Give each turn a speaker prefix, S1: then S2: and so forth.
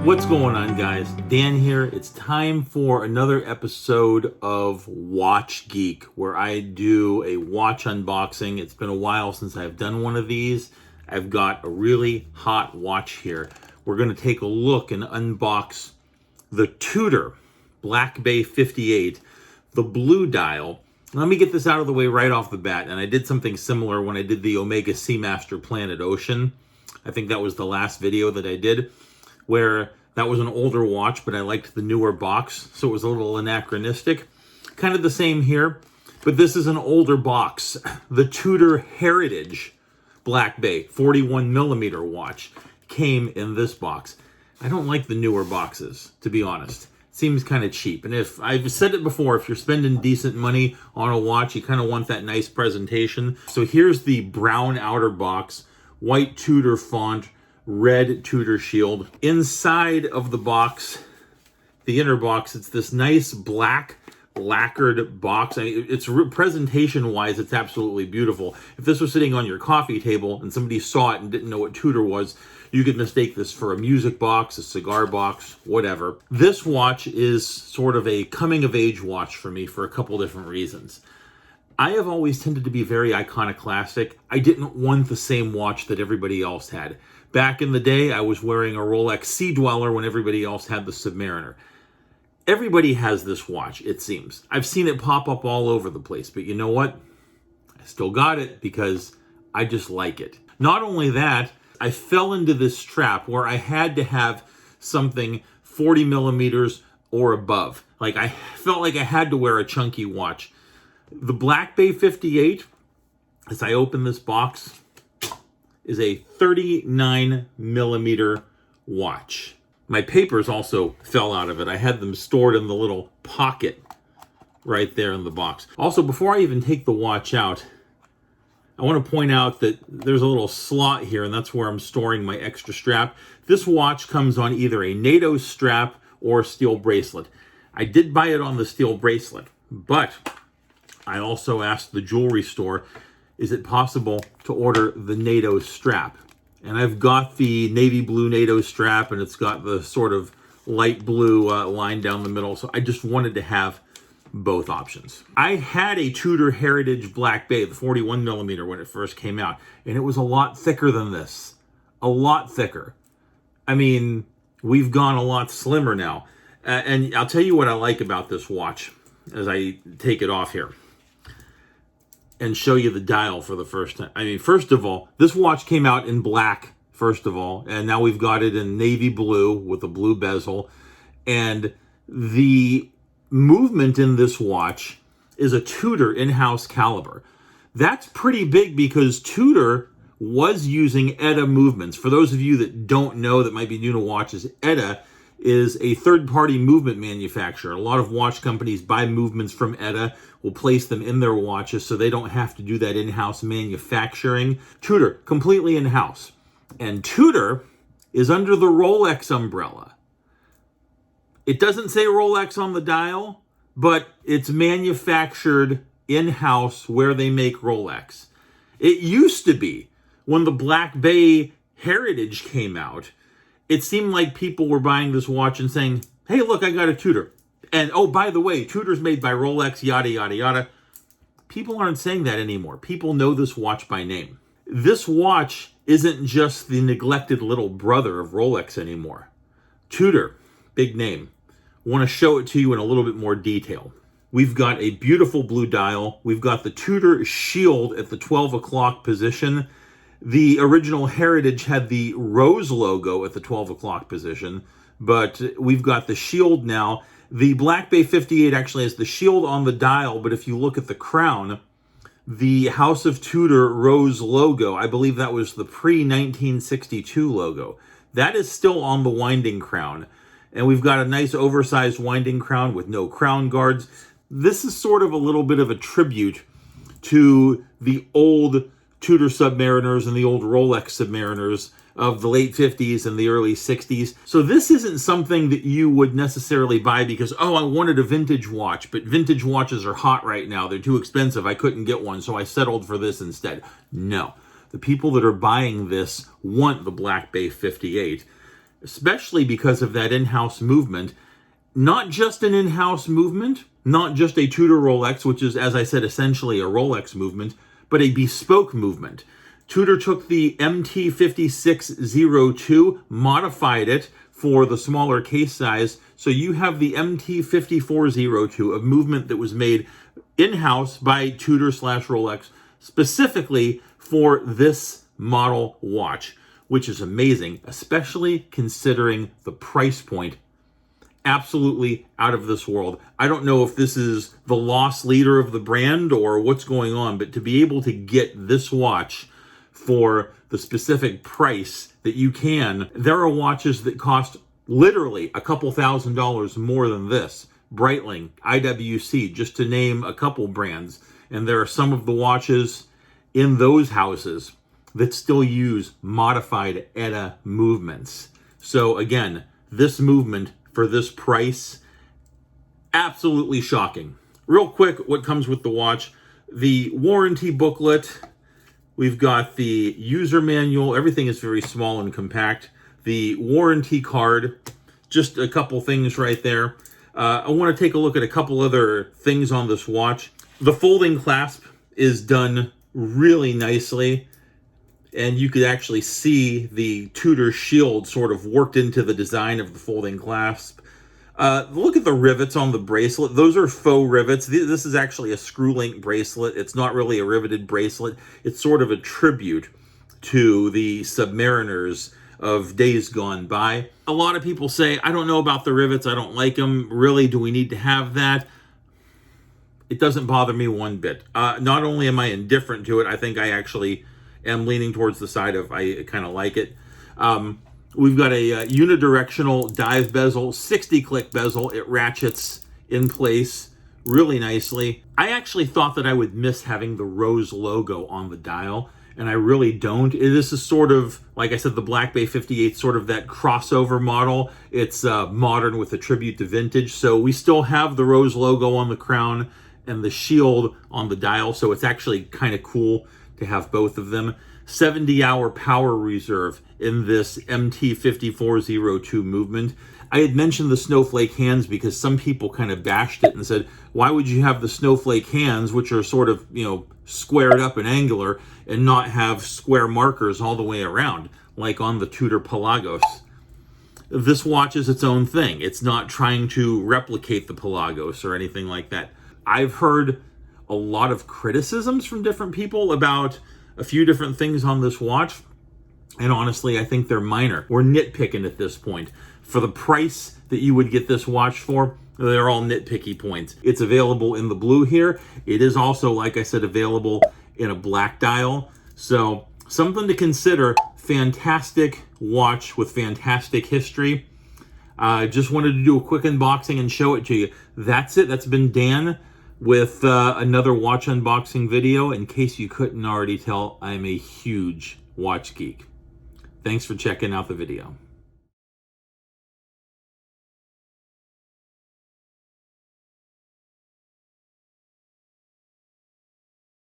S1: What's going on, guys? Dan here. It's time for another episode of WatchGeek, where I do a watch unboxing. It's been a while since I've done one of these. I've got a really hot watch here. We're going to take a look and unbox the Tudor Black Bay 58, the blue dial. Let me get this out of the way right off the bat, and I did something similar when I did the Omega Seamaster Planet Ocean. I think that was the last video that I did, where that was an older watch, but I liked the newer box, so it was a little anachronistic. Kind of the same here, but this is an older box. The Tudor Heritage Black Bay 41mm watch came in this box. I don't like the newer boxes, to be honest. It seems kind of cheap, and if I've said it before, if you're spending decent money on a watch, you kind of want that nice presentation. So here's the brown outer box, white Tudor font, red Tudor shield. Inside of the box, the inner box, it's this nice black lacquered box. I mean, it's presentation wise, it's absolutely beautiful. If this was sitting on your coffee table and somebody saw it and didn't know what Tudor was, you could mistake this for a music box, a cigar box, whatever. This watch is sort of a coming of age watch for me for a couple different reasons. I have always tended to be very iconoclastic. I didn't want the same watch that everybody else had. Back in the day, I was wearing a Rolex Sea Dweller when everybody else had the Submariner. Everybody has this watch, it seems. I've seen it pop up all over the place, but you know what? I still got it because I just like it. Not only that, I fell into this trap where I had to have something 40 millimeters or above. Like, I felt like I had to wear a chunky watch. The Black Bay 58, as I open this box, is a 39mm watch. My papers also fell out of it. I had them stored in the little pocket right there in the box. Also, before I even take the watch out, I want to point out that there's a little slot here, and that's where I'm storing my extra strap. This watch comes on either a NATO strap or a steel bracelet. I did buy it on the steel bracelet, but I also asked the jewelry store, is it possible to order the NATO strap? And I've got the navy blue NATO strap, and it's got the sort of light blue line down the middle. So I just wanted to have both options. I had a Tudor Heritage Black Bay, the 41mm, when it first came out, and it was a lot thicker than this. A lot thicker. I mean, we've gone a lot slimmer now. And I'll tell you what I like about this watch as I take it off here and show you the dial for the first time. I mean, first of all, this watch came out in black, first of all, and now we've got it in navy blue with a blue bezel. And the movement in this watch is a Tudor in-house caliber. That's pretty big because Tudor was using ETA movements. For those of you that don't know, that might be new to watches, ETA is a third-party movement manufacturer. A lot of watch companies buy movements from ETA, will place them in their watches so they don't have to do that in-house manufacturing. Tudor, completely in-house. And Tudor is under the Rolex umbrella. It doesn't say Rolex on the dial, but it's manufactured in-house where they make Rolex. It used to be, when the Black Bay Heritage came out, it seemed like people were buying this watch and saying, hey, look, I got a Tudor. And, oh, by the way, Tudor's made by Rolex, yada, yada, yada. People aren't saying that anymore. People know this watch by name. This watch isn't just the neglected little brother of Rolex anymore. Tudor, big name. Want to show it to you in a little bit more detail. We've got a beautiful blue dial. We've got the Tudor shield at the 12 o'clock position. The original Heritage had the rose logo at the 12 o'clock position, but we've got the shield now. The Black Bay 58 actually has the shield on the dial, but if you look at the crown, the House of Tudor rose logo, I believe that was the pre-1962 logo. That is still on the winding crown. And we've got a nice oversized winding crown with no crown guards. This is sort of a little bit of a tribute to the old Tudor Submariners and the old Rolex Submariners of the late 50s and the early 60s. So this isn't something that you would necessarily buy because, oh, I wanted a vintage watch, but vintage watches are hot right now. They're too expensive. I couldn't get one, so I settled for this instead. No. The people that are buying this want the Black Bay 58. especially because of that in-house movement. Not just an in-house movement, not just a Tudor Rolex, which is, as I said, essentially a Rolex movement, but a bespoke movement. Tudor took the MT5602, modified it for the smaller case size, so you have the MT5402, a movement that was made in-house by Tudor/Rolex, specifically for this model watch, which is amazing, especially considering the price point. Absolutely out of this world. I don't know if this is the loss leader of the brand or what's going on, but to be able to get this watch for the specific price that you can, there are watches that cost literally a couple $1,000s more than this. Breitling, IWC, just to name a couple brands. And there are some of the watches in those houses that still use modified ETA movements. So again, this movement for this price, absolutely shocking. Real quick, what comes with the watch: the warranty booklet, we've got the user manual, everything is very small and compact, the warranty card, just a couple things right there. I want to take a look at a couple other things on this watch. The folding clasp is done really nicely, and you could actually see the Tudor shield sort of worked into the design of the folding clasp. Look at the rivets on the bracelet. Those are faux rivets. This is actually a screw-link bracelet. It's not really a riveted bracelet. It's sort of a tribute to the submariners of days gone by. A lot of people say, I don't know about the rivets. I don't like them. Really, do we need to have that? It doesn't bother me one bit. Not only am I indifferent to it, I think I actually am leaning towards the side of I kind of like it. We've got a unidirectional dive bezel, 60-click bezel. It ratchets in place really nicely. I actually thought that I would miss having the rose logo on the dial, and I really don't. This is sort of, like I said, the Black Bay 58, sort of that crossover model. It's modern with a tribute to vintage. So we still have the rose logo on the crown and the shield on the dial, so it's actually kind of cool to have both of them. 70-hour power reserve in this MT5402 movement. I had mentioned the snowflake hands because some people kind of bashed it and said, why would you have the snowflake hands, which are sort of, squared up and angular, and not have square markers all the way around, like on the Tudor Pelagos? This watch is its own thing. It's not trying to replicate the Pelagos or anything like that. I've heard a lot of criticisms from different people about a few different things on this watch, and honestly, I think they're minor. We're nitpicking at this point. For the price that you would get this watch for, they're all nitpicky points. It's available in the blue here. It is also, like I said, available in a black dial. So something to consider. Fantastic watch with fantastic history. Just wanted to do a quick unboxing and show it to you. That's it. That's been Dan with another watch unboxing video. In case you couldn't already tell, I'm a huge watch geek. Thanks for checking out the video.